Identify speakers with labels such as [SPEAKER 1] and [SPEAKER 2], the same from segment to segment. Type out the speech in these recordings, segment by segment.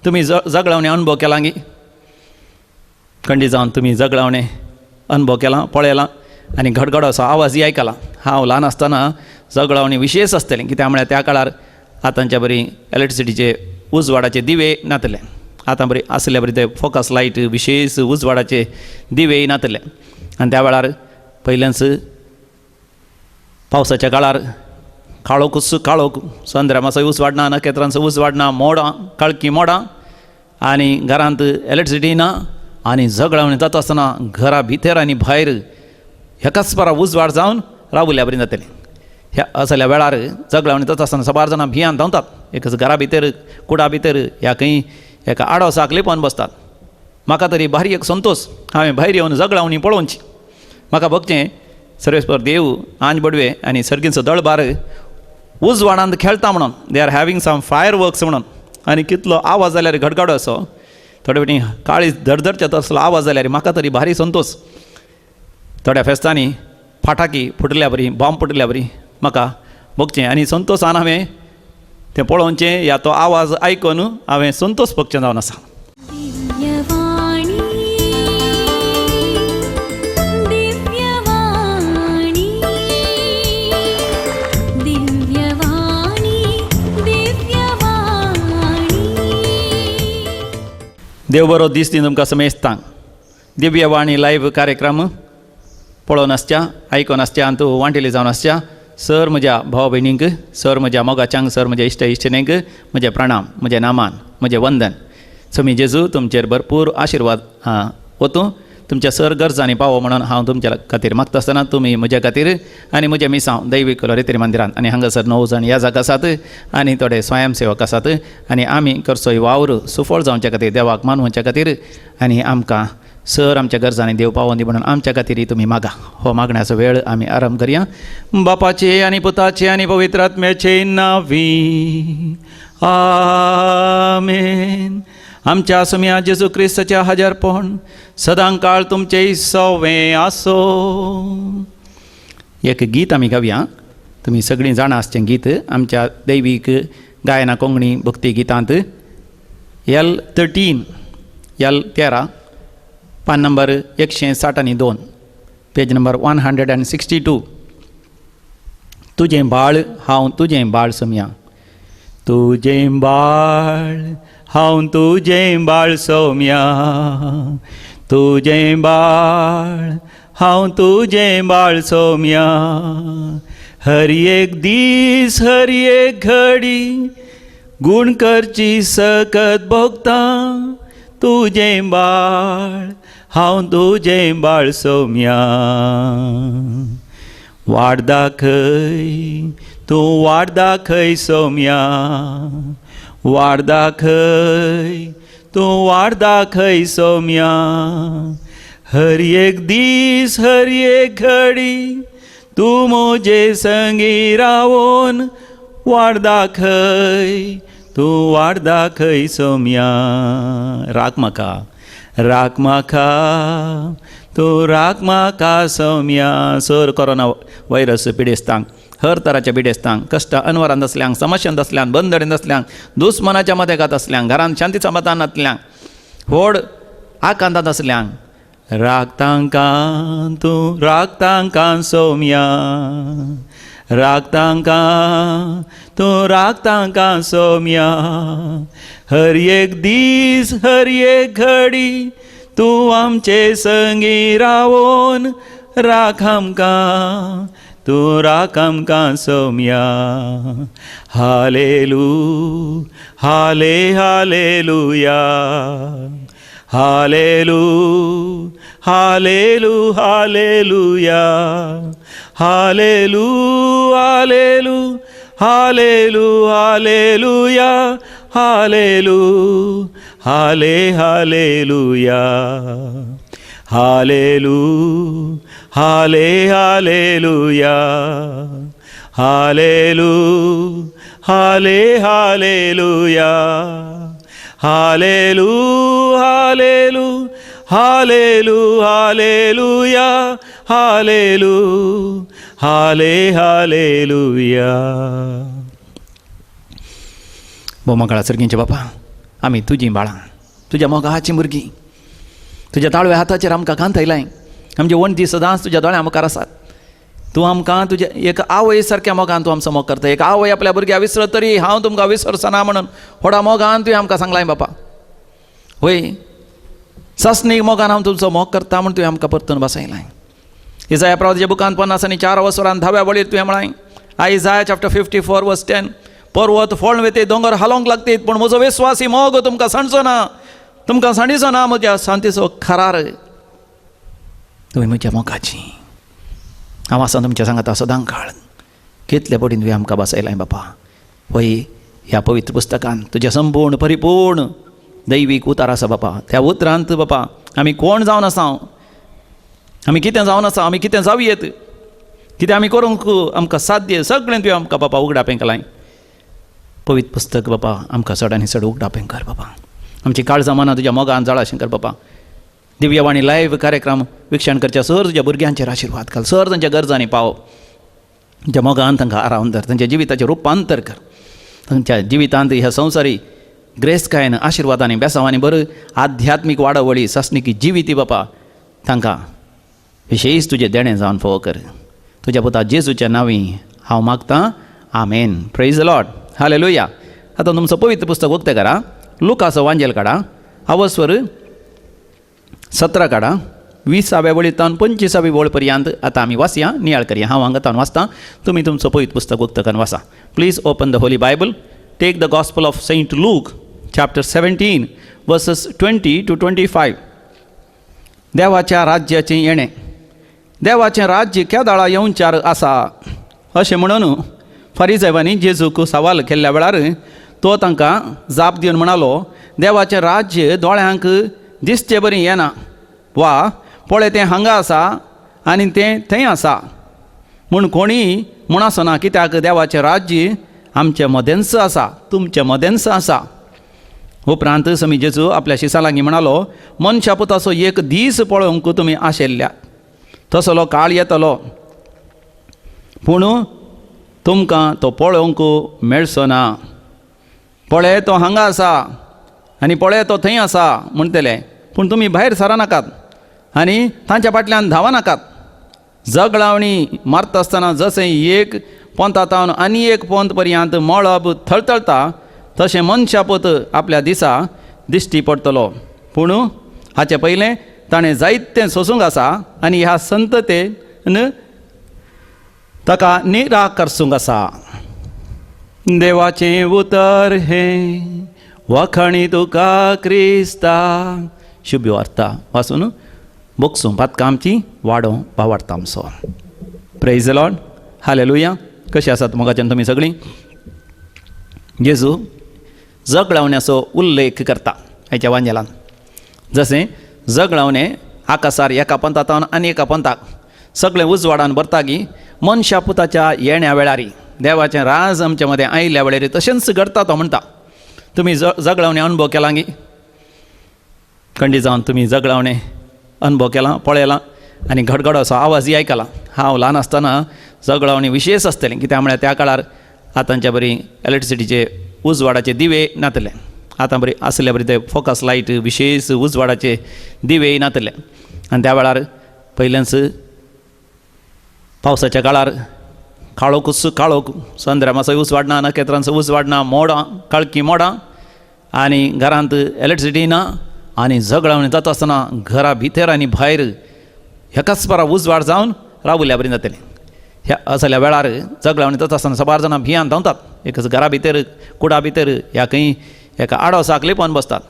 [SPEAKER 1] तुम्ही जगळावणे अनुभव केला गी खंडी जावन तुम्ही जगळावणे अनुभव केला पळयला आनी घडघडो असो आवाजय आयकला. हांव ल्हान आसतना जगळावणी विशेश आसतलें कित्याक म्हळ्यार त्या काळार आतांच्या बरी इलेक्ट्रिसिटीचे उजवाडाचे दिवे नातले. आतां बरी आसले बरी ते फोकस लायट विशेश उजवाडाचे दिवे नातले. आनी त्या वेळार पयलेंच पावसाच्या काळार काळोखूच काळोख संद्रा मातसो उजवाडना नखेत्रांचो उजवाडना मोडां काळकी मोडां आनी घरांत इलेक्ट्रिसिटी ना आनी जगळावणी जाता आसतना घरा भितर आनी भायर एकाच पारा उजवाड जावन रावल्या बरी जातली. ह्या असल्या वेळार जगळावणी जाता आसतना सबार जाणां भियान धांवतात. एकच घरा भितर कुडा भितर ह्या खंय एका आडोसाक लेपोवन बसतात. म्हाका तरी भारी एक संतोश हांवें भायर येवन जगळावणी पळोवची. म्हाका बघचें सर्वेस्पर देव आंज बडवे आनी सर्गींचो दळबार उजवाडांत खेळटा म्हणून they are having some fireworks म्हणून आनी कितलो आवाज जाल्यार घडघडो असो थोडे फावटी काळी धडधडचे तसलो आवाज जाल्यार म्हाका तरी भारी संतोश. थोड्या फेस्तांनी फाटाकी फुटल्या बरी बॉम्ब फुटल्या बरी म्हाका बघचें आनी संतोशान हांवें तें पळोवचें या तो आवाज आयकून हांवें संतोश भोगचें जावन आसा. देव बरो दीस दी तुमकां समेस्तांक. दिव्यवाणी लायव्ह कार्यक्रम पळोवन आसच्या आयकून आसच्या आनी तूं वांटेली जावन आसच्या सर म्हज्या भाव भयणींक सर म्हज्या मोगाच्यांक सर म्हज्या इश्ट इश्टिणींक म्हजे प्रणाम म्हज्या नामान म्हजें वंदन. समी जेजू तुमचेर भरपूर आशिर्वाद वतूं तुमच्या सर गरजांनी पावो म्हणून हांव तुमच्या खातीर मागता आसतना तुमी म्हज्या खातीर आनी म्हज्या मिसांव दैवीक रेतेरी मंदिरांत आनी हांगासर 9 जाण याजक आसात आनी थोडे स्वयंसेवक आसात आनी आमी करचोय वावर सुफळ जावच्या खातीर देवाक मानवच्या खातीर आनी आमकां सर आमच्या गरजांनी देव पावोन दी म्हणून आमच्या खातीर तुमी मागा. हो मागण्याचो वेळ आमी आरंभ करया. बापाचे आनी पुताचे आनी पवित्र आत्म्याचे नांवी आमेन. आमच्या सुम्या जेजू क्रिस्ताच्या हजारपण सदां काळ तुमचे सवें आसो. एक गीत आमी गावया. तुमी सगळीं जाणां आसचें गीत आमच्या दैवीक गायना कोंकणी भक्ती गितांत L13 पान नंबर 162 पेज नंबर 162. तुजें बाळ हांव तुजें बाळ सौम्या. तुजें बाळ हांव तुजें बाळ सौम्या. तुजें बाळ हांव तुजें बाळ सौम्या. हर एक दीस हर एक घडी गुण करची सकत भोगतां. तुजें बाळ हांव तुजें बाळ सौम्या. वाट दाखय तूं वाट दाखय सौम्या. वाट दाखय तूं वाट दाखय सौम्या. हर एक दीस हर एक घडी तूं म्हजे संगी रावोन वाट दाखय तूं वाट दाखय सौम्या. राख म्हाका तूं राख म्हाका सौम्या. सर कोरोना व्हायरस पिडेस्तांक हर तराच्या पिडेस्तांक कश्ट अनवरांत आसल्यांक समस्यांत आसल्यांक बंदडेंत आसल्यांक दुस्मनाच्या मदेगांत आसल्यांक घरांत शांती समाधान नासल्यांक व्हड आकांतांत आसल्यांक राख तांकां तूं राख तांकां सौम्या. राख तांकां तूं राख तांकां सौम्या. हर एक दीस हर एक घडी तूं आमचे संगी रावोन राख आमकां तूं राख आमकां सौम्या. हालेलू हाले हालेलुया. हालेलू हालेलू हालेलुया. हालेलू हालेलू हालेलू हालेलुया. हालेलू हाले हालेलुया. हालेलू हाले हालेलुया. हालेलू हाले हालेलुया. हालेलू हालेलू हालेलू हालेलुया. हालेलू हाले हालेलुया. बोमा काळा सर्गींचे बापा आमी तुजीं बाळां, तुज्या मोगाची भुरगीं, तुज्या ताळव्या हाताचेर आमकां कांतयलाय. आमचे वणटी सदांच तुज्या दोळ्या मुखार आसात. तूं आमकां तुजे एक आवय सारक्या मोगान तूं आमचो मोग करता. एक आवय आपल्या भुरग्याक विसरत तरी हांव तुमकां विसरचना म्हणून व्हडा मोगान तुवें आमकां सांगलाय बापा. वय सस्नीक मोगान हांव तुमचो मोग करता म्हूण तुवें आमकां परतून बसयलाय. इसाया प्रवादीच्या बुकांत 50:4 वसरान 10व्या वळेर तुवें म्हळाय, आयजाया चॅप्टर 54:10, पर्वत फोळून वेते, दोंगर हालोंक लागतीत, पूण म्हजो विस्वासी मोग तुमकां सांडचो ना, तुमकां सांडिचो ना. म्हज्या शांतीचो खरार तुवें म्हज्या मोगाची. हांव आसा तुमच्या सांगाता सदां काळ. कितले पडीन तुवें आमकां बसयलाय बापा. वय ह्या पवित्र पुस्तकांत तुजें संपूर्ण परिपूर्ण दैवीक उतार आसा बापा. त्या उतरांत बापा आमी कोण जावन आसा, आमी कितें जावन आसा, आमी कितें जावयेत, कितें आमी करूंक आमकां साध्य, सगळें तुवें आमकां बापा उगडापें केलाय. पवित्र पुस्तक बापा आमकां चड आनी चड उगडापें कर बापा. आमची काळजां मनां तुज्या मोगान जळाशें कर बापा. दिव्यवाणी लायव्ह कार्यक्रम विक्षण करच्या सर तुज्या भुरग्यांचेर आशिर्वाद घाल. सर तांच्या गरजांनी पाव. तुज्या मोगान तांकां आरावन धर. तांच्या जिविताचें रुपांतर कर. तांच्या जिवितांत ह्या संवसारी ग्रेस्कायन आशिर्वादांनी बेसांवांनी बरें आध्यात्मीक वाडवळी सस्निकी जिविती बापा तांकां विशेश तुजें देणें जावन फोव कर. तुज्या पुता जेजूच्या नांवी हांव मागतां. Amen. Praise the Lord. Hallelujah. आतां तुमचो पवित्र पुस्तक उक्तें करा. लुकाचो वांजेल काडा. अवस्वर 17 काडा. 20व्या वळींतल्यान 25व्या वळ पर्यंत आतां आमी वाचया, नियाळ करया. हांव हांगातान वाचतां, तुमी तुमचो पवित्र पुस्तक उक्तें करून वाचा. Please open the holy Bible. Take the gospel of Saint Luke chapter 17 verses 20 to 25. देवाच्या राज्याचें येणें. देवाचें राज्य केदाळा येवचार आसा अशें म्हणून फरिसायवांनी जेजूक सवाल केल्ल्या वेळार तो तांकां जाप दिवन म्हणालो, देवाचें राज्य दोळ्यांक दिसचें बरी येना, वा पळय तें हांगा आसा आनी तें थंय आसा म्हूण कोणीय म्हणसना. कित्याक देवाचें राज्य आमच्या मदेंच आसा, तुमच्या मदेंच आसा. उपरांत समी जेजू आपल्या शिसां लागीं म्हणालो, मनशा पुताचो एक दीस पळोवंक तुमी आशेल्ल्या, तसलो काळ येतलो, पूण तुमकां तो पळोवंक मेळचो ना. पळय तो हांगा आसा आनी पळय तो थंय आसा म्हणटले, पूण तुमी भायर सरनाकात आनी तांच्या फाटल्यान धांवनाकात. जगलावणी मारता आसतना जशें एक पोंतांतावन आनी एक पोंत पर्यंत मळब थळथळटा, तशें मनशापूत आपल्या दिसा दिश्टी पडटलो. पूण हाचे पयलें ताणें जायतें सोसूंक आसा आनी ह्या संततेन ताका निराकरसूंक आसा. देवाचें उतर हें वखणी तुका क्रिस्ता. शुभ वार्ता वाचून बोगसूं पातकां आमची वाडो वाडटा आमचो. Praise the Lord. हालेलुया. कशी आसात मोगाच्यान तुमी सगळीं? जेजू जगलावण्याचो उल्लेख करता हेच्या वांजेलान. जशें जगलावणें आकाशार एका पंथांतावन आनी एका पंथाक सगळें उजवाडान भरतागी मनशा पुताच्या येण्या वेळारी देवाचें राज आमच्या मदें आयिल्ल्या वेळार तशेंच घडटा तो म्हणटा. तुमी जगलावणें अनुभव केला गी? खंडी जावन तुमी जगलावणें अनुभव केला, पळयलां आनी घडघड असो आवाजय आयकला. हांव ल्हान आसतना जगलावणी विशेश आसतलें, कित्याक म्हळ्यार त्या काळार आतांच्या बरी इलेक्ट्रिसिटीचे उजवाडाचे दिवे नातले. आतां बरी आसले बरी ते फोकस लायट विशेश उजवाडाचे दिवे नातले. आनी त्या वेळार पयलेंच पावसाच्या काळार काळोखूच काळोख, संद्रा मातसो उजवाड ना, नखेत्रांचो उजवाड ना, मोडां काळकी मोडां आनी घरांत इलेक्ट्रिसिटी ना. आनी जगलावणी जाता आसतना घरा भितर आनी भायर एकाच बारा उजवाड जावन रावल्या बरी जातलें. ह्या असल्या वेळार जगलावणी जाता आसतना सबार जाणां भियान धांवतात. एकच घरा भितर कुडा भितर ह्या खंय एका आडोसाक लेपोवन बसतात.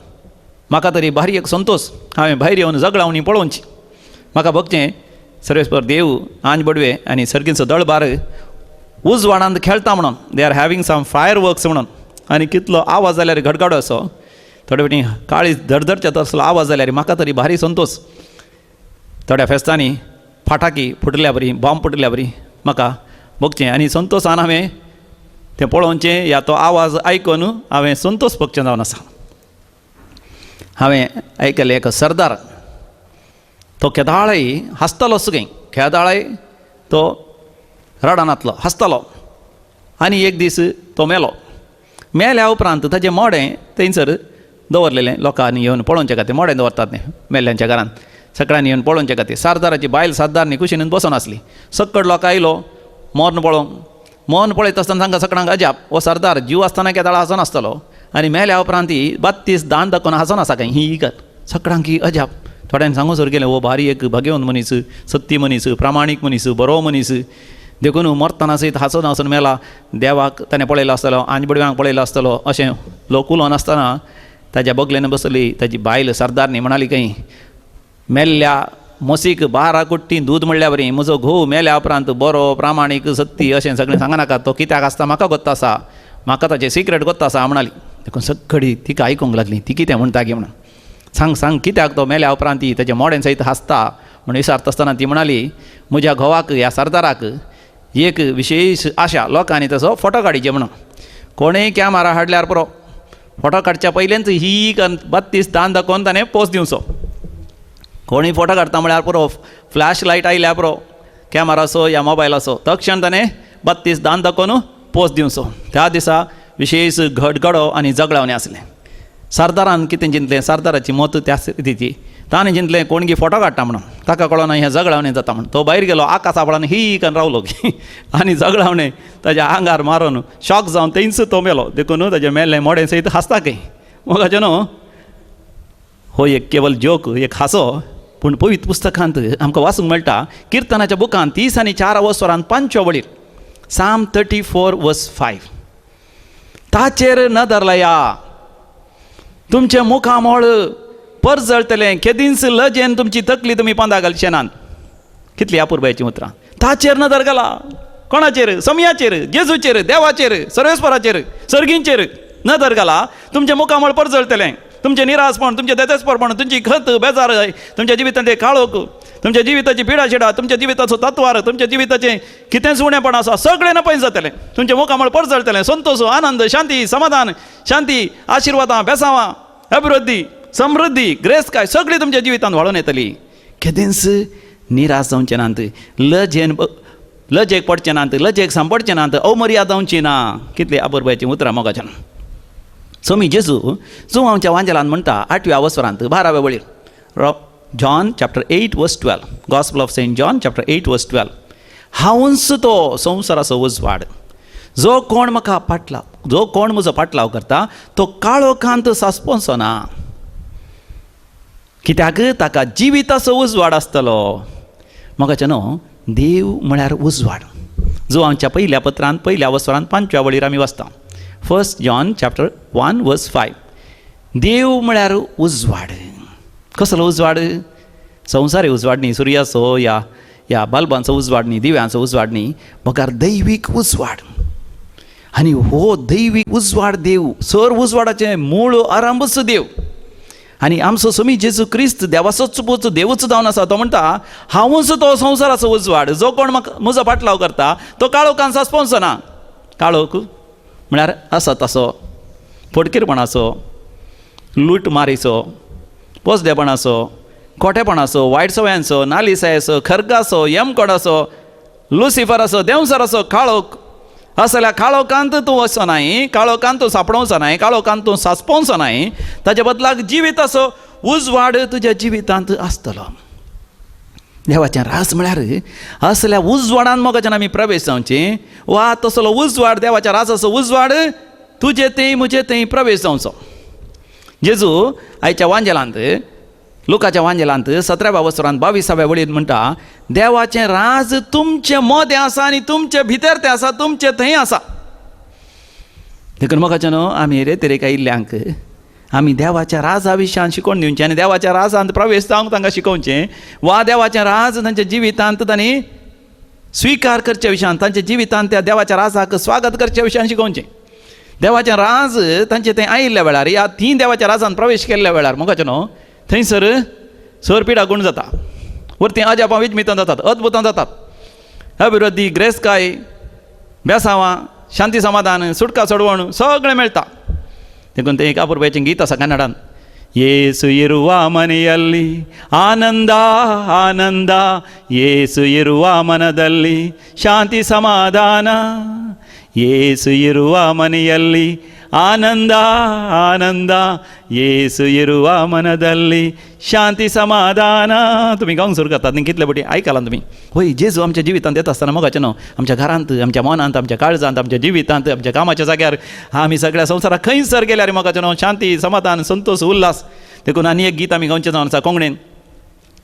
[SPEAKER 1] म्हाका तरी भारी एक संतोश, हांवें भायर येवन जगलावणी पळोवची. म्हाका बघचें सर्वेस्पर देव आंज बडवे आनी सर्गींचो दळबार उजवाडांत खेळटा म्हणून. They are having some fireworks म्हणून. आनी कितलो आवाज जाल्यार घडघडो असो, थोडे फावटी काळी धडधडचे तसलो आवाज जाल्यार म्हाका तरी भारी संतोश. थोड्या फेस्तांनी फाटाकी फुटल्या बरी, बॉम्ब फुटल्या बरी म्हाका बघचें आनी संतोशान हांवें तें पळोवचें. या तो आवाज आयकून हांवें संतोश भोगचें जावन आसा. हांवें आयकलें एक सरदार, तो केदाळय हांसतालो सुगें, केदाळय तो रडानातलो हांसतालो. आनी एक दीस तो मेलो. मेल्या उपरांत ताचें मोडें थंयसर दवरलेलें लोकांनी येवन पळोवचे खातीर मोडें दवरतात न्ही मेल्ल्यांच्या घरांत सकाळीं येवन पळोवचे खातीर सरदाराची बायल सरदार न्ही कुशीन बसून आसली सक्कड लोक आयलो मोर्न पळोवंक मोर्न पळयत आसतना तांकां सगळ्यांक अजाप हो सरदार जीव आसतना केदाळ हांसोन आसतलो आनी मेल्या उपरांत ही 32 दान दाखोवन हांसोन आसा काय ही इकत सगळ्यांक ही अजाप थोड्यांनी सांगूसर गेलें हो भारी एक भाग्यवंत मनीस सत्य मनीस प्रामाणीक मनीस बरो मनीस देखून मरतना सयत हांसोन हांसोन मेला देवाक ताणें पळयलो आसतलो आंजबडव्यांक पळयलो आसतलो अशें लोक उलोवन आसतना ताज्या बगलेन बसली ताजी बायल सरदारनी म्हणाली खंय मेल्ल्या म्हशीक 12 कुट्टी दूद म्हणल्या बरी म्हजो घोव मेल्या उपरांत बरो प्रामाणीक सत्य अशें सगळें सांगनाका तो कित्याक आसता म्हाका गोत्त आसा म्हाका ताचें सिक्रेट गोत्त आसा म्हणाली देखून सगळीं तिका आयकूंक लागली ती कितें म्हणटा गे म्हणून सांग सांग कित्याक तो मेल्या उपरांत ती ताच्या मोडें सयत हांसता म्हणून विचारता आसतना ती म्हणाली म्हज्या घोवाक ह्या सरदाराक एक विशेश आशा लोकांनी तसो फोटो काडीचे म्हणून कोणेय कॅमेरा हाडल्यार पुरो फोटो काडच्या पयलेंच ही 32 दान दाखोवन ताणें पोस्ट दिवचो कोणीय फोटो काडटा म्हळ्यार पुरो फ्लॅश लायट आयल्या पुरो कॅमेरा आसो या मोबायल आसो तक्षण ताणें 32 दान दाखोवन पोस्ट दिवचो त्या दिसा विशेश घडघडो आनी जगळावणी आसलें सरदारान कितें चिंतलें सरदाराची मत त्या स्थितीची ताणें चिंतलें कोणगी फोटो काडटा म्हणून ताका कळना हें जगळावणें जाता म्हणून तो भायर गेलो आकाश आपणान ही करून रावलो आनी जगळावणें ताज्या आंगार मारून शॉक जावन थंयच तो मेलो देखून ताजें मेल्लें मोडें सयत हांसता खंय मोगाचें न्हू हो एक केवल जोक एक हांसो पूण पवित्र पुस्तकांत आमकां वाचूंक मेळटा किर्तनाच्या बुकांत 30 आनी 4 वसरांत 5 वळीर Psalm 34 verse 5 ताचेर नदर लाया तुमचे मुखामोळ परजळतलें केदींच लजेन तुमची तकली तुमी पांदा घालचे नात कितली अपुरबायची उतरां ताचेर नदर घाला कोणाचेर समयाचेर जेजूचेर देवाचेर सर्वेस्पराचेर सर्गींचेर नदर घाला तुमचे मुखामोळ परजळतलें तुमचे निरासपण तुमचे देतेस्परपण तुमची खत बेजार तुमच्या जिवितांत काळोख तुमच्या जिविताची पिडाशिडा तुमच्या जिविताचो तत्वार तुमच्या जिविताचें कितेंच उणेपण आसा सगळें नपय जातलें तुमचे मुखामोळ परजळतलें संतोश आनंद शांती समाधान शांती आशिर्वादां बेसांवां अभिवृद्धी समृद्धी ग्रेस काय सगळी तुमच्या जिवितांत वाळून येतली केदेंच निराश जावचें नात लजेक पडचें नात लजेक सांपडचें नात अवमर्याद जावची ना कितली अपुरबायची उतरां मोगाच्यान स्वामी जेजू आमच्या वांजेलांत म्हणटा 8व्या वसरांत 12व्या वळीर John chapter 8 verse 12 Gospel of Saint John chapter 8 verse 12 हांवूच तो संवसाराचो उजवाड जो कोण म्हाका पाटलाव जो कोण म्हजो पाटलाव करता तो काळोखांत सांसपोवचो ना कित्याक ताका जिविताचो उजवाड आसतलो म्हाकाचें न्हू देव म्हळ्यार उजवाड जो आमच्या पयल्या पत्रांत पयल्या वसरांत 5व्या वळीर आमी वाचता 1 John chapter 1 verse 5 देव म्हळ्यार उजवाड कसलो उजवाड संवसारी उजवाड न्ही सुर्याचो या बल्बांचो उजवाड न्ही दिव्यांचो उजवाड न्ही म्हकार दैवीक उजवाड आनी हो दैवीक उजवाड देव सर उजवाडाचें मूळ आरंभच देव आनी आमचो स्वामी जेजू क्रिस्त देवाचोच पूत देवूच जावन आसा तो म्हणटा हांवूच तो संवसाराचो उजवाड जो कोण म्हाका म्हजो पाटलाव करता तो काळोखान सांसपोवचो ना काळोख म्हळ्यार आसा तसो फटकीरपणाचो लूट मारीचो पोसडेपणाचो खोटेपणाचो वायट सवयांचो नालिसायेचो खर्गाचो यमकोडाचो लुसिफराचो देंवसराचो काळोख असल्या काळोखांत तूं वचचो नाय काळोखांत तूं सांपडोवचो नाय काळोखांत तूं सांसपोवचो नाय ताचे बदलाक जिविताचो उजवाड तुज्या जिवितांत आसतलो देवाचें रास म्हळ्यार असल्या उजवाडान मोगाच्यान आमी प्रवेश जावचें वा तसलो उजवाड देवाच्या रासाचो उजवाड तुजे थंय म्हजे थंय प्रवेश जावचो जेजू आयच्या वांजेलांत लुकाच्या वांजेलांत 17व्या वसरांत 22व्या वळीर म्हणटा देवाचें राज तुमचे मोदें आसा आनी तुमचे भितर तें आसा तुमचे थंय आसा देखून मोगाचें न्हू आमी रे तरेक आयिल्ल्यांक आमी देवाच्या राजा विशयान शिकोवन दिवचें आनी देवाच्या राजांत प्रवेश जावंक तांकां शिकोवचें वा देवाचें राज तांच्या जिवितांत तांणी स्विकार करचे विशयान तांच्या जिवितांत त्या देवाच्या राजाक स्वागत करचे विशयान शिकोवचें देवाचें राज तांचे थंय आयिल्ल्या वेळार या 3 देवाच्या राजांत प्रवेश केल्ल्या वेळार मोगाचें न्हू थंयसर सर पिडा गुण जाता वरती अजापां विजमितां जातात अद्भुतां जातात अभिवृद्धी ग्रेस काय बेसांवां शांती समाधान सुटका सोडवण सगळें मेळटा देखून तें एक अपुरबायचें गीत आसा कन्नडांत येसु इरुवा मನೆಯಲ್ಲಿ ಆನಂದ ಆನಂದ येसु ಇರುವ ಮನದಲ್ಲಿ ಶಾಂತಿ ಸಮಾಧಾನ येसु ಇರುವ ಮನೆಯಲ್ಲಿ ಆನಂದ ಆನಂದ येसू इरुवा मनदल्ली शांती समाधान. तुम्ही गावंक सुरू करतात न्ही कितले बटी आयकलां तुमी. होय जेजू आमच्या जिवितांत येता आसतना मोगाचें न्हू, आमच्या घरांत, आमच्या मनांत, आमच्या काळजांत, आमच्या जिवितांत, आमच्या कामाच्या जाग्यार, आमी सगळ्या संवसाराक खंयसर गेल्यार मोगाचें न्हू शांती समाधान संतोष उल्हास. देखून आनी एक गीत आमी गावचें जावन आसा कोंकणीन.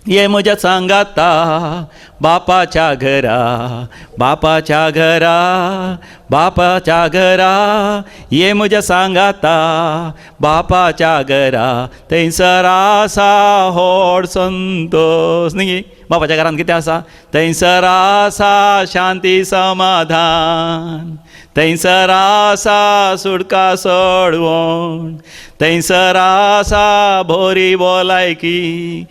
[SPEAKER 1] ये म्हज्या सांगाता बापाच्या घरा, बापाच्या घरा, बापाच्या घरा, ये म्हज्या सांगाता बापाच्या घरा, थंयसर आसा व्हड संतोष. न्ही बापाच्या घरांत कितें आसा? थंयसर आसा शांती समाधान, थंयसर आसा सुटका सोडवण, थंयसर आसा बरी भलायकी,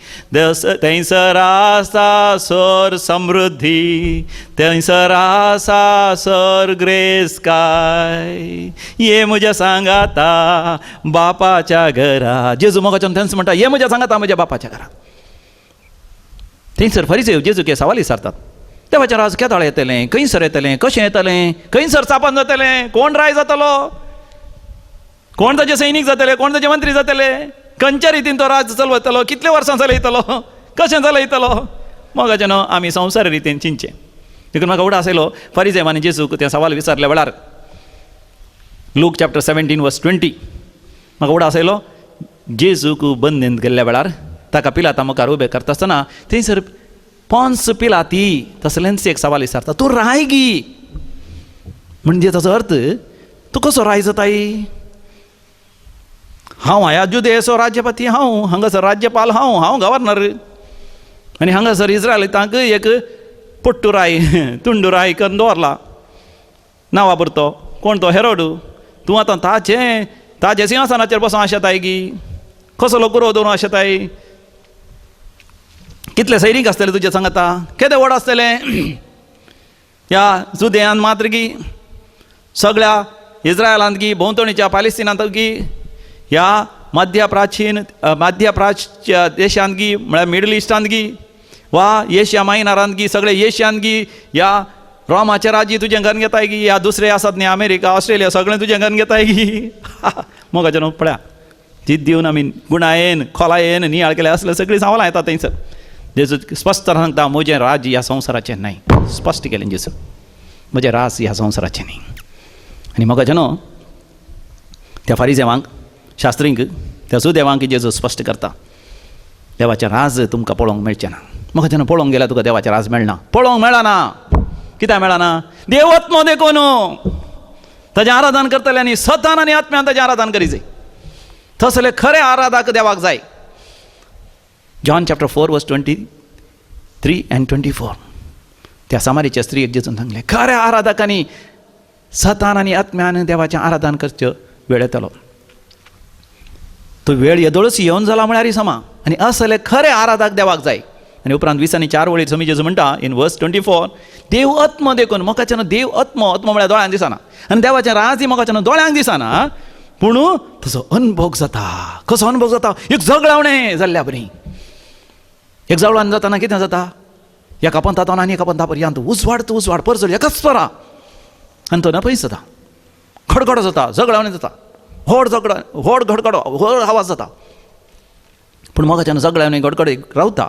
[SPEAKER 1] थंयसर आसा सर समृद्धी, थंयसर आसा सर ग्रेस काय. ये म्हज्या सांगाता बापाच्या घरा. जेजू मोगाच्यान थंयच म्हणटा ये म्हज्या सांगाता म्हज्या बापाच्या घरा. थंयसर फरिसेव जेजूके सवाल विचारतात. देवाचें राज केदाळ येतलें, खंयसर येतलें, कशें येतलें, खंयसर स्थापन जातलें, कोण राय जातलो, कोण ताचे सैनीक जातले, कोण ताचे मंत्री जातले, खंयच्या रितीन तो राज चलवतलो, कितले वर्सां चलयतलो, कशें चलयतलो. मोगाचें न्हू आमी संवसार रितीन चिंतचें. देखून म्हाका उडो आसलो फरिसेवांनी जेजूक ते सवाल विचारल्या वेळार लूक चॅप्टर 17:20 म्हाका उडो आसलो जेजूक बंदेंत गेल्ल्या वेळार ताका पिलाता मुखार उबें करता आसतना थंयसर पोंस पिलाती तसल्यांच एक सवाल विचारता, तूं राय गी. म्हणजे ताचो अर्थ तूं कसो राय जाताय. हांव ह्या जुदेचो राज्यपती, हांव हांगासर राज्यपाल, हांव गव्हर्नर, आनी हांगासर इस्रायलितांक एक पट्टुराय तुंडुराय करून दवरला नांवा पुरतो. कोण तो हेरोड. तूं आतां ताचे सिंहासनाचेर बसून आशेताय गी. कसलो कुरो दवरूं आशेताय. कितले सैनीक आसतले तुजे सांगाता, केदे व्हड आसतले. ह्या जुदेयांत मात्र गी, सगळ्या इस्रायलांत गी, भोंवतणीच्या पॅलेस्टिनांत गी, ह्या मध्य प्राच्य देशांत गी, म्हळ्यार मिडल इस्टांत गी, वा एशिया मायनरांत गी, सगळे एशियान गी, ह्या रोमाचे राज्य तुजें घन घेताय गी, ह्या दुसरे आसात न्ही अमेरिका ऑस्ट्रेलिया सगळें तुजें घन घेताय गी. मोगाचें न्हू पळया जीत दिवन आमी गुणायेन खोलायेन नियाळ केले असले सगळीं सावलां येता थंयसर. जेजू स्पश्ट सांगता म्हजें राज ह्या संवसाराचें न्हय. स्पश्ट केलें जेजू म्हजें राज ह्या संवसाराचें न्ही. आनी मोगाचें न्हू त्या फारिसेवांक शास्त्रींक त्या सुदेवांक जेजू स्पश्ट करता देवाचें राज तुमकां पळोवंक मेळचें ना. मोगाचें न्हू पळोवंक गेल्यार तुका देवाचें राज मेळना. पळोवंक मेळना. कित्याक मेळना? देव आत्मो देखून ताजें आराधन करतले आनी सतान आनी आत्म्यान ताजें आराधन करी जाय. तसले खरे आराधक देवाक जाय. जॉन चॅप्टर 4:23 and 24 त्या सामारीच्या स्त्रीक जेजून सांगलें खऱ्या आराधकांनी सतान आनी आत्म्यान देवाचें आराधन करचें वेळ येतलो. तो वेळ येदोळच येवन जाला म्हळ्यार समा. आनी असले खरे आराधक देवाक जाय. आनी उपरांत 20:4 समी जेजू म्हणटा इन वर्स 24 देव आत्मो देखून. मोगाचें न्हू देव आत्मो म्हळ्यार दोळ्यांक दिसना. आनी देवाचें राज मोगाचें न्हू दोळ्यांक दिसना, पूण ताचो अनुभव जाता. कसो अनुभव जाता? एक जगलावणें जाल्ल्या बरी. एक जवळान जाताना कितें जाता? एका पंथांतल्यान आनी एका पंथा पर्यंत उजवाड परचड एकाच स्वरा आनी तो नपयस जाता. खडखडो जाता, झगडावणें जाता, व्हड खडखडो व्हड आवाज जाता. पूण मोगाच्यान झगडावणें खडखडे रावता.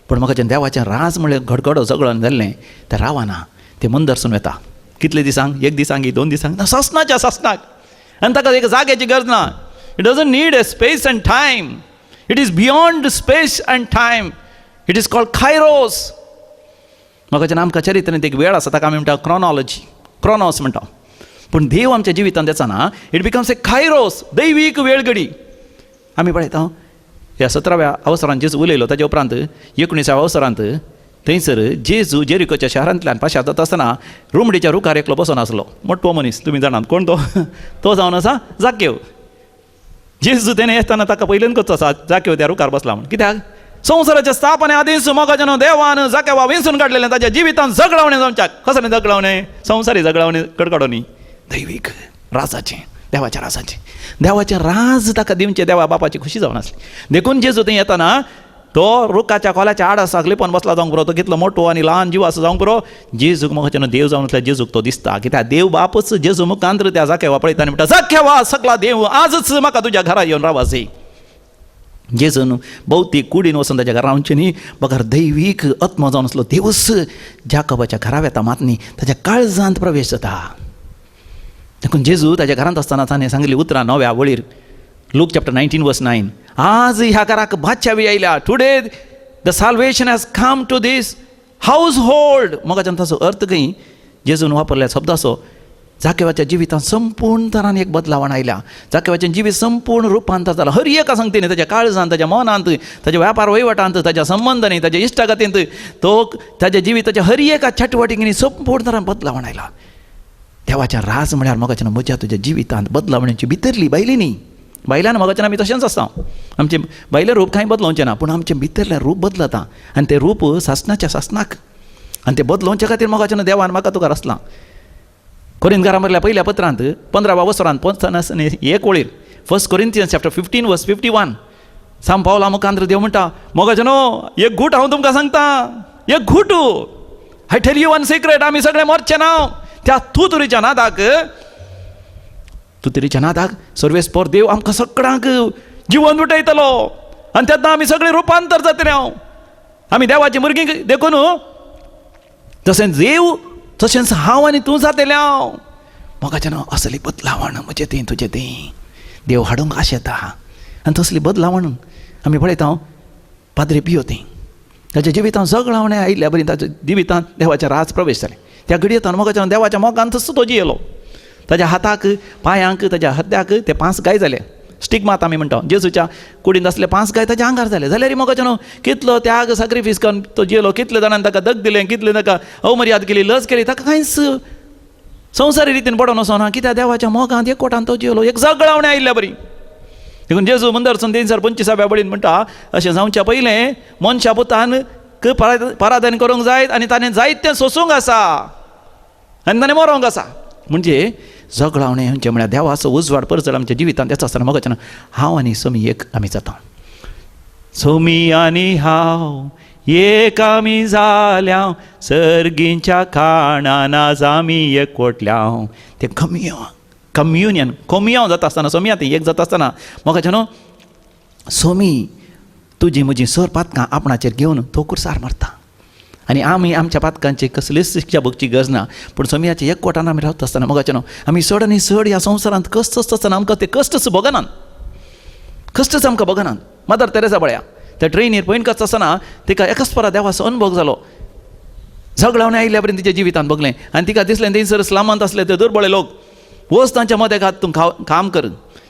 [SPEAKER 1] पूण मोगाच्यान देवाचें राज म्हळ्यार खडखडो झगडोन जाल्लें तें रावना. तें मंदरसून येता. कितले दिसांक? एक दिसांक 2 दिसांक ना, ससनाच्या ससनाक. आनी ताका एक जाग्याची गरज ना. It doesn't need a space and time. It is beyond space and time. It is called kairos. मोगाच्यान आमकां चरित्रेंत एक वेळ आसा ताका आमी म्हणटा क्रॉनॉलॉजी, क्रॉनॉस म्हणटा. पूण देव आमच्या जिवितांत येताना इट बिकम्स ए कायरोस, दैवीक वेळ घडी. आमी पळयता ह्या 17व्या अवसरांत जेजू उलयलो. ताचे उपरांत 19व्या अवसरांत थंयसर जेजू जेरिकोच्या शहरांतल्यान पाश्यात जाता आसतना रुमडीच्या रुखार एकलो बसून आसलो. मोठो मनीस, तुमी जाणात कोण तो? तो जावन आसा जाकेव. जेजू तेणें येताना ताका पयलेन कसो आसा जाकेव त्या रुखार बसला म्हण. कित्याक? संवसाराच्या स्थापने आदींच मोगाचें देवान जाकेवा विंचून काडलेलें ताच्या जिवितांत झगडावणें जावच्याक. कसलें झगडावणें? संवसारी झगडावणें कडकडो न्ही, दैवीक राजाचें, देवाच्या राजाचें. देवाचें राज ताका दिवचें देवा बापाची खुशी जावन आसली. देखून जेजू थंय येताना तो रुखाच्या खोल्याच्या आडासाक लिपोन बसला जावंक पुरो तो कितलो मोठो आनी ल्हान जीव आसा जावंक पुरो जेजूक म्हाका देव जावन जेजूक तो दिसता कित्याक देव बापूच जेजू मुखांतर त्या जाकेवा पळयता आनी म्हणटा जाकेवा सगळा देव आजच म्हाका तुज्या घरा येवन रावासी. जेजून भोवतीक कुडीन वचून ताच्या घरा रावचें न्ही बगर दैवीक आत्मो जावन असलो देवूच जाकोबाच्या घरा येता मात न्ही ताच्या काळजांत प्रवेश जाता. देखून जेजू ताच्या घरांत आसतना ताणें सांगली उतरां 9व्या वळीर लूक चॅप्टर 19:9 आज ह्या घराक बादशावी आयल्या. Today the salvation has come to this household. मोगाच्यान ताचो अर्थ खंय जेजून वापरल्या शब्दाचो जाकेवाच्या जिवितांत संपूर्ण तरान एक बदलावण आयल्या. जाकेवाचें जिवीत संपूर्ण रुपांतर जालां. हर एका सांगते न्ही ताच्या काळजांत ताच्या मनांत ताच्या व्यापार वहिवाटांत ताच्या संबंधांनी ताच्या इश्टागतींत तो ताच्या जिविताच्या हर एका चटवटींनी संपूर्ण तरान बदलावण आयला. देवाच्या राज म्हळ्यार मोगाच्यान म्हज्या तुज्या जिवितांत बदलावण्याची भितरली बायली न्ही. बायलान मोगाच्यान आमी तशेंच आसता. आमचें बायलें रूप कांय बदलोवचें ना पूण आमचें भितरलें रूप बदलता आनी तें रूप सासणाच्या सासणाक आनी तें बदलोवचे खातीर मोगाच्यान देवान म्हाका तुका रचलां. कोरिंथकारां बरयल्या पहिल्या पत्रांत 15व्या वसरांत 1 वळीर 1 Corinthians chapter 15:51 सांग पावला मुखांतर देव म्हणटा मोगाच्यानो एक घूट हांव तुमकां सांगता एक घूट I tell you one secret आमी सगळे मरचे ना त्या तुतुरीच्या नादाक सर्वेस्पर देव आमकां सगळ्यांक जिवन उठयतलो आनी तेन्ना आमी सगळे रुपांतर जातले. आमी देवाची भुरगीं देखून तशेंच देव तशेंच हांव आनी तूं जातले हांव मोगाच्यान असली बदलावण म्हजें तें तुजें तें देव हाडूंक आशेता. आनी तसली बदलावण आमी पळयता पाद्री पियो तें ताच्या जिवितांत सगळावणे आयिल्ल्या बरी ताच्या जिवितांत देवाच्या राज प्रवेश जाले. त्या घडयेंत मोगाच्यान देवाच्या मोगान तसो तो जियेलो. ताच्या हाताक पांयांक ताच्या हत्याक ते 5 गाय जाले. स्टिग्मात आमी म्हणटा जेजूच्या कुडींत आसले 5 गाय ताच्या आंगार जाले. जाल्यार मोगाच्यान कितलो त्याग सॅक्रिफीस करून तो जियेलो. कितले जाणांनी ताका दग दिलें कितले ताका अवमर्याद केली लज केली ताका कांयच संवसारी रितीन पडोन वचोना कित्याक देवाच्या मोगांत एकवटान तो जियेलो. एक जगळावणे आयिल्ल्या बरी. देखून जेजू मंदरसून 325व्या बळीन म्हणटा अशें जावच्या पयलें मनशा पुतान पराधन करूंक जाय आनी ताणें जायतें सोसूंक आसा आनी ताणें मरोंक आसा. म्हणजे जगळावणे म्हणजे म्हळ्यार देवाचो उजवाड परचल आमच्या जिवितांत येता आसतना मोगाच्यान हांव आनी समी एक आमी जाता. समी आनी हांव एक आमी जाल्या सर्गींच्या खाणान आज आमी एकवटल्या. तें कम्युनियन कोमियाव जाता आसतना समी आतां एक जाता आसतना मोगाच्यान समी तुजी म्हजी सर पातकां आपणाचेर घेवन तो कुर्सार मारता. आनी आमी आमच्या पातकांची कसलीच शिक्षा भोगची गरज ना पूण समियाचे एकवटान आमी रावता आसतना मोगाच्यान आमी चड आनी चड ह्या संवसारांत कश्ट आसतना आमकां ते कश्टच भोगनात. कश्टच आमकां भोगनात. मदर तेरेसा पळया त्या ट्रेनीर पयन वचता आसतना तिका एकच परा देवाचो अनुभव जालो. झगडावणे आयिल्ल्या पर्यंत तिच्या जिवितांत भोगलें आनी तिका दिसलें थंयसर स्लामांत आसले ते दुर्बळे लोक वच तांच्या मदें घात तूं काम कर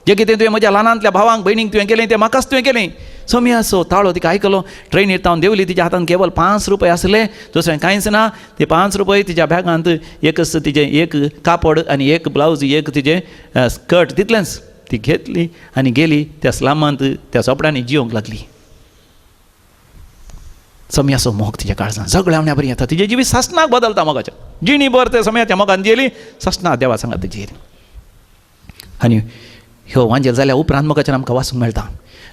[SPEAKER 1] जें कितें तुवें म्हज्या ल्हानांतल्या भावांक भयणीक तुवें केलें तें म्हाकाच तुवें केलें. समियाचो ताळो तिका आयकलो. ट्रेनीर तावन देंवली. तिच्या हातांत केवल 5 रुपये आसले दुसरें कांयच ना. ते 5 रुपये तिच्या बॅगांत एकच तिजें एक कापड आनी एक ब्लावज एक तिजें स्कर्ट तितलेंच ती घेतली आनी गेली त्या स्लामांत त्या सोपड्यांनी जियोंक लागली. समियाचो मोग तिच्या काळजांत झगडावण्या बरी येता. तिजें जिवीत सासणाक बदलता मोगाच्या जिणी भर ते समियाच्या मोगान जियेली सासणाक देवा सांगात जियेली. आनी ह्यो वांजेल जाल्या उपरांत मोगाच्यान आमकां वाचूंक मेळटा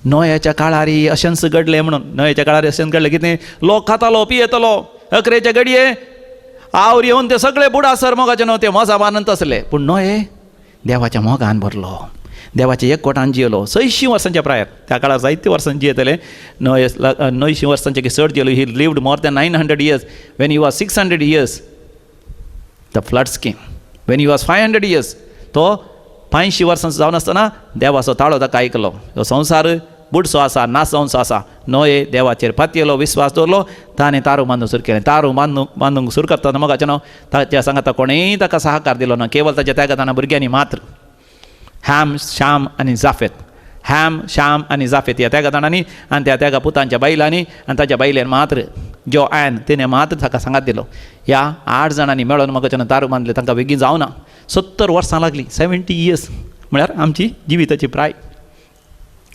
[SPEAKER 1] नोयाच्या काळार अशेंच घडलें म्हणून. नोयाच्या काळार अशेंच घडलें कितें लोक खातालो पियेतलो 11चे घडये आवर येवन ते सगळे बुडासर मोगाच्यान ते मोजा बांदत आसले पूण नोये देवाच्या मोगान भरलो. देवाच्या एकवटान जियेलो 600 वर्सांच्या प्रायर. त्या काळार जायते वर्सांनी जियेतले. 900 वर्सांचे चड जियेलो. He lived more than 900 years. When he was 600 years the floods came. When he was 500 years तो 500 वर्सांचो जावन आसतना देवाचो ताळो ताका आयकलो. हो संवसार बुडसो आसा नाश जावनसो आसा. नोये देवाचेर पातयेलो विस्वास दवरलो. ताणें तारू बांदूंक सुरू केलें. तारू बांदूंक सुरू करतना मोगाच्यान ताच्या सांगाता कोणेय ताका सहकार दिलो ना. केवल ताच्या त्यागाताना भुरग्यांनी मात्र हॅम शाम आनी जाफेत. हॅम शाम आनी जाफेत ह्या त्या जाणांनी आनी त्या पुतांच्या बायलांनी आनी ताच्या बायलेन मात्र जो ॲन तिणें मात्र ताका सांगात दिलो. ह्या 8 जाणांनी मेळोन मोगाच्यान तारू बांदले. तांकां बेगीन जावना. 70 वर्सां लागलीं. 70 years म्हळ्यार आमची जिविताची प्राय.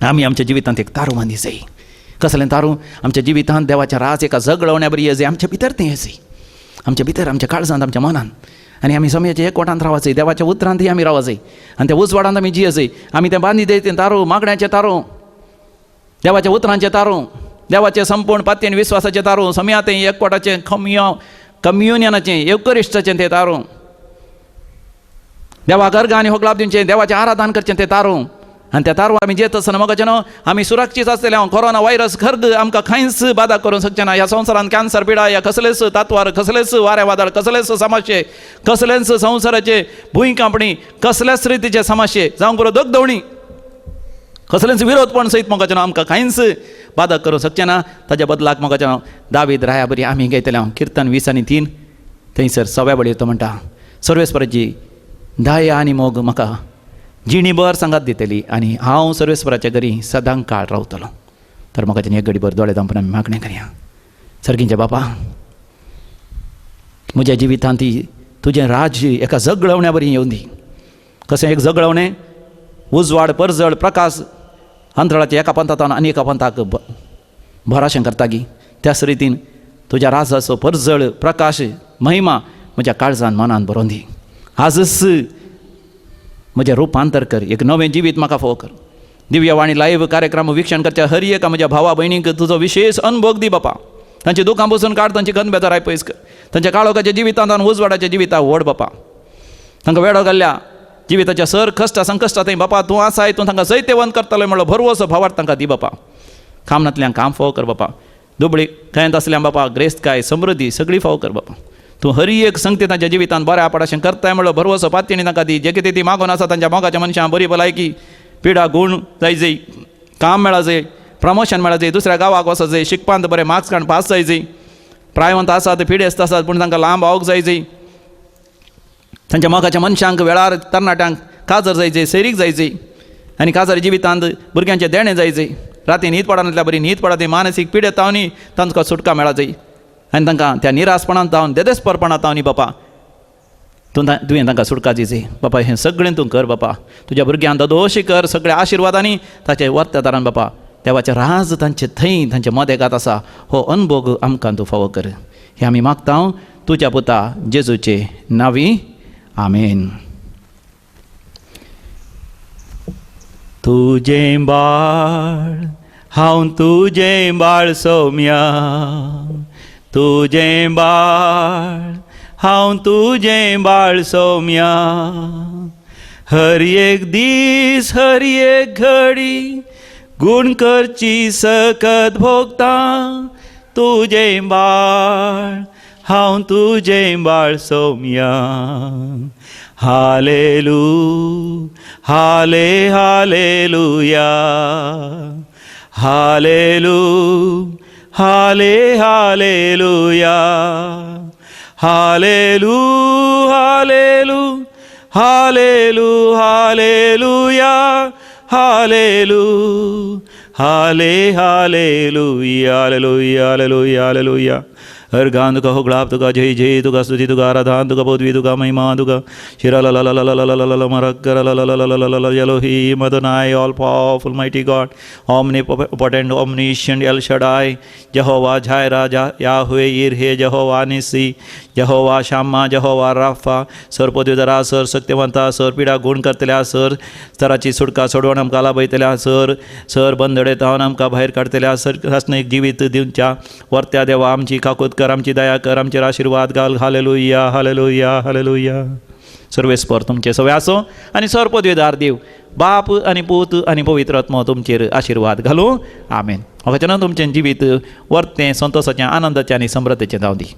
[SPEAKER 1] आमी आमच्या जिवितांत एक तारू बांदी जाय. कसलें तारू आमच्या जिवितांत देवाच्या राज एका झगडवण्या बरी येजय. आमच्या भितर तें येजय. आमच्या भितर आमच्या काळजांत आमच्या मनान आनी आमी समियाच्या एकवटांत रावच जाय. देवाच्या उतरांतय आमी रावच जाय आनी त्या उजवाडांत आमी जियेत जाय. आमी तें बांदी दय तें तारू मागण्याचें तारू देवाच्या उतरांचें तारू देवाचे संपूर्ण पात्येन विश्वासाचे तारू समियातें एकवटाचें कम्युनियनाचें एवकरिस्टाचें तें तारू देवा गर्ग आनी होगलाप दिवचें देवाचें आराधन करचें तें तारू आनी तें तारू आमी जेत आसतना मगो न्हू आमी सुरक्षीत आसतले कोरोना वायरस गर्ग आमकां खंयच बाधा करूंक शकचे ना. ह्या संवसारांत कॅन्सर पिडा ह्या कसलेच तातवार कसलेच वारें वादळ कसलेच समस्ये कसलेच संवसाराचे भुंयकांपणी कसलेच रितीचे समस्ये जावं बरो दगदवणी कसलेच विरोधपण सयत मगो न्हू आमकां खंयच बाधा करूंक शकचे ना. ताच्या बदलाक मगो न्हू दावीद राया बरी आमी घेतले किर्तन 20:3 थंयसर सव्या बळी तो म्हणटा सर्वेस्पराची दया आनी मोग म्हाका जिणीभर सांगात दितली आनी हांव सर्वेस्पराच्या घरी सदां काळ रावतलो. तर म्हाका एक घडीभर दोळे धांपून आमी मागणें करया. सर्गींचे बापा म्हज्या जिवितांत तुजें राज एका जगळवण्या बरी येवं दी. कशें एक जगळवणें उजवाड परजळ प्रकाश अंतराळाच्या एका पंथांतल्यान आनी एका पंथाक भराशें करता गी त्याच रितीन तुज्या राजाचो परजळ प्रकाश महिमा म्हज्या काळजान मनान बरोवन दी. आजच म्हजें रुपांतर कर एक नवें जिवीत म्हाका फोव कर. दिव्यवाणी लायव्ह कार्यक्रम विक्षण करच्या हर एका म्हज्या भावा भयणीक तुजो विशेष अनुभव दी बापा. तांची दुखां बसून काड तांची गन बेजाराय पयस कर. तांच्या काळोखाच्या जिवितांत आनी उजवाडाच्या जिवितांत व्हड बापा. तांकां वेडो घाल्ल्या जिविताच्या सर कश्टा संकश्टा थंय बापा तूं आसा तूं तांकां जैतेवंत करतलो म्हणलो भरवोसो भावार तांकां दी बापा. कामनांतल्यान काम फाव कर बापा. दुबळी खंयत आसल्यान बापा ग्रेस्तकाय समृद्धी सगळी फाव कर बापा. तूं हर एक संगती तांच्या जिवितांत बऱ्या पडाशें करताय म्हणलो भरवोसो पातयेनी तांकां दी. जे कितें ती मागोन आसा तांच्या मोगाच्या मनशां बरी भलायकी पिडा गूण जाय काम मेळा जाय प्रमोशन मेळा जाय दुसऱ्या गांवाक वचो जाय शिकपांत बरें मार्क्स काडून पास जाय प्रायवंत आसात पिडेस्त आसात पूण तांकां लांब आवक जाय तांच्या मोगाच्या मनशांक वेळार तरणाट्यांक काजर जाय सैरीक जाय आनी काजर जिवितांत भुरग्यांचें देणें जाय राती न्हीद पडनातल्या बरी न्हीद पडा ती मानसीक पिडे तावनी तांकां सुटका मेळा जाय आनी तांकां त्या निरासपणांत तावन देदेसपरपणांत तावनी बापा तुवें तांकां सुटका दिजी बापा. हें सगळें तूं कर बापा. तुज्या भुरग्यांक दोदोशी कर सगळ्या आशिर्वादांनी ताचे वर्तदारान बापा. देवाचें राज तांचे थंय तांचे मदेगात आसा हो अनुभव आमकां तूं फावो कर. हें आमी मागता तुज्या पुता जेजूचे नांवी आमेन. तुजें बाळ हांव तुजें बाळ सौम्या तुजें बाळ हांव तुजें बाळ सौम्या. हर एक दीस हर एक घडी गुण करची सकत भोगता. तुजें बाळ हांव तुजें बाळ सौम्या. हालेलू हालेलुया हालेलू हालेलुया हालेलू हालेलू हालेलू हालेलुया हालेलू हालेलुया हालेलुया हालेलुया हालेलुया. हर गान तुका होगळाप तुका जय जय तुका स्तुती तुका आराधन तुका पदवी तुका महिमा तुका शिराला मरक्कर Elohim Adonai all powerful mighty God omnipotent omniscient El Shaddai Jehovah Jireh Yahweh Yireh Jehovah Nissi Jehovah Shammah Jehovah Rapha सर पदवीधरा सर सत्यवंता सर पिडा गुण करतल्या सर स्तराची सुटका सोडवून आमकां लाभयतल्या सर बंदडे तावन आमकां भायर काडतल्या सर एक जिवीत दिवच्या वर्त्या देवा आमची काकूत कर आमची दया कर आमचेर आशिर्वाद घाल. हालेलुया हालेलुया हालेलुया. सर्वेस्पर तुमचे सवय आसो आनी सर पदवीदार देव बाप आनी पूत आनी पवित्र आत्मा तुमचेर आशिर्वाद घालूं आमेन. हांवें तुमचें जिवीत वर्तें संतोशाचें आनंदाचें आनी समृद्धीचें जावं दी.